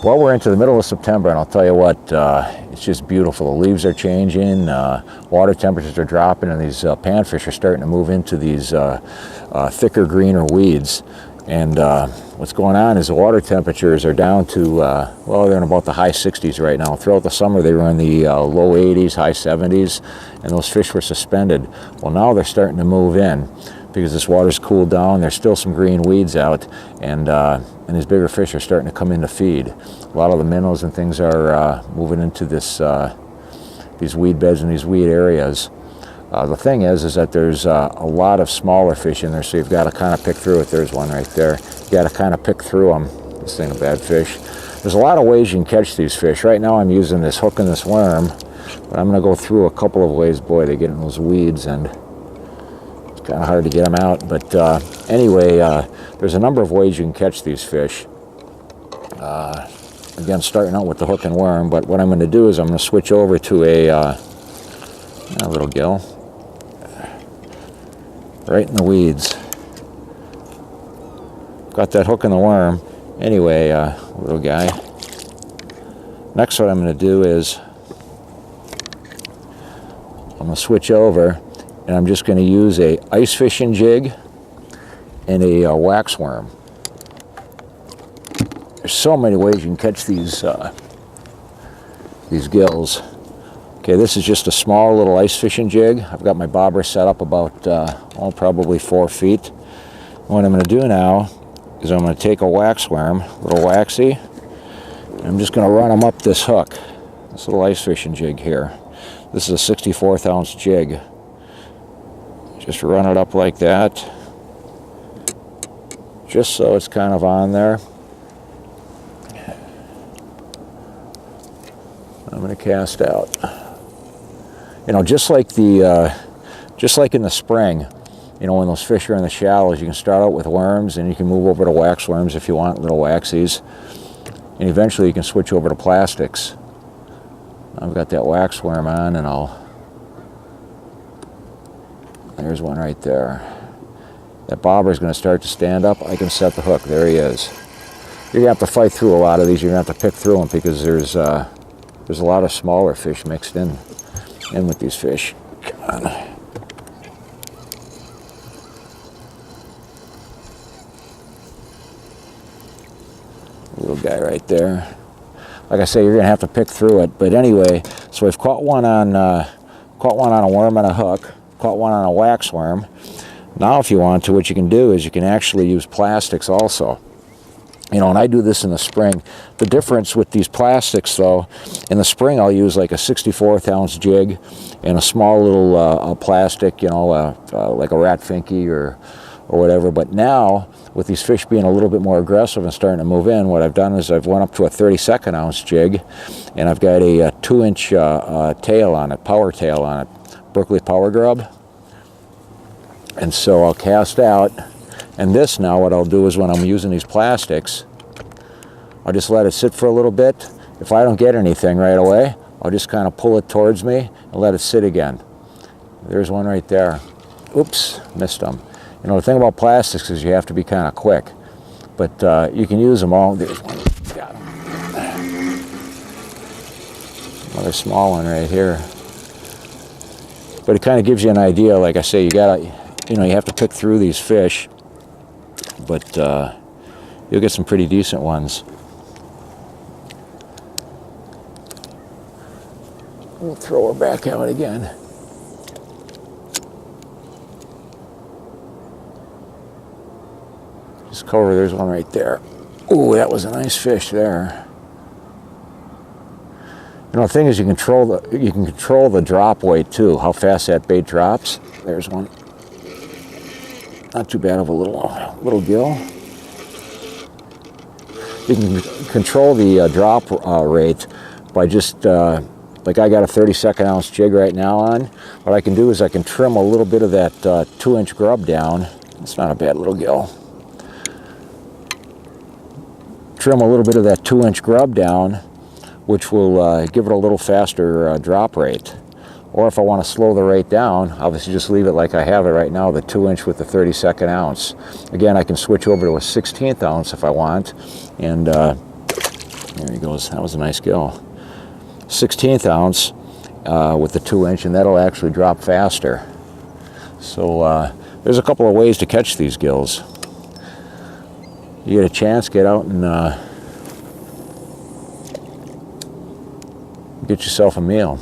Well, we're into the middle of September, and I'll tell you what, it's just beautiful. The leaves are changing, water temperatures are dropping, and these panfish are starting to move into these thicker, greener weeds. And what's going on is the water temperatures are down to, well, they're in about the high 60s right now. Throughout the summer, they were in the low 80s, high 70s, and those fish were suspended. Well, now they're starting to move in because this water's cooled down. There's still some green weeds out, and these bigger fish are starting to come in to feed. A lot of the minnows and things are moving into these weed beds and these weed areas. The thing is that there's a lot of smaller fish in there, so you've got to kind of pick through it. There's one right there. You got to kind of pick through them. This thing, a bad fish. There's a lot of ways you can catch these fish. Right now I'm using this hook and this worm, but I'm going to go through a couple of ways. Boy, they get in those weeds, and it's kind of hard to get them out. But anyway, there's a number of ways you can catch these fish. Again, starting out with the hook and worm, but what I'm going to do is I'm going to switch over to a little gill. Right in the weeds. Got that hook and the worm. Anyway, little guy. Next, what I'm going to do is I'm going to switch over, and I'm just going to use a ice fishing jig and a wax worm. There's so many ways you can catch these gills. Okay, this is just a small little ice fishing jig. I've got my bobber set up about, probably 4 feet. And what I'm going to do now is I'm going to take a wax worm, a little waxy, and I'm just going to run them up this hook, this little ice fishing jig here. This is a 64th ounce jig. Just run it up like that, just so it's kind of on there. I'm going to cast out. You know, just like in the spring, you know, when those fish are in the shallows, you can start out with worms, and you can move over to wax worms if you want, little waxies, and eventually you can switch over to plastics. I've got that wax worm on, and there's one right there. That bobber is going to start to stand up. I can set the hook. There he is. You're going to have to fight through a lot of these. You're going to have to pick through them because there's a lot of smaller fish mixed in with these fish. Come on. Little guy right there. Like I say, you're going to have to pick through it. But anyway, so we've caught one on a worm and a hook, caught one on a wax worm. Now, if you want to, what you can do is you can actually use plastics also. You know, and I do this in the spring. The difference with these plastics, though, in the spring I'll use like a 64th ounce jig and a small little plastic, you know, like a rat finky or whatever. But now, with these fish being a little bit more aggressive and starting to move in, what I've done is I've went up to a 32nd ounce jig, and I've got a 2-inch tail on it, power tail on it, Berkeley Power Grub. And so I'll cast out. And this now, what I'll do is when I'm using these plastics, I'll just let it sit for a little bit. If I don't get anything right away, I'll just kind of pull it towards me and let it sit again. There's one right there. Oops, missed them. You know, the thing about plastics is you have to be kind of quick. But you can use them all. There's one. Got him. Another small one right here. But it kind of gives you an idea. Like I say, you have to pick through these fish. But you'll get some pretty decent ones. We'll throw her back out again. Just cover, there's one right there. Ooh, that was a nice fish there. You know, the thing is you can control the drop weight too, how fast that bait drops. There's one. Not too bad of a little gill. You can control the drop rate by just, like I got a 32nd ounce jig right now on. What I can do is I can trim a little bit of that 2-inch grub down. It's not a bad little gill. Trim a little bit of that 2-inch grub down, which will give it a little faster drop rate. Or if I want to slow the rate down, obviously just leave it like I have it right now, the 2-inch with the 32nd ounce. Again, I can switch over to a 16th ounce if I want, and There he goes. That was a nice gill. 16th ounce with the 2-inch, and that'll actually drop faster. So there's a couple of ways to catch these gills. You get a chance, get out and get yourself a meal.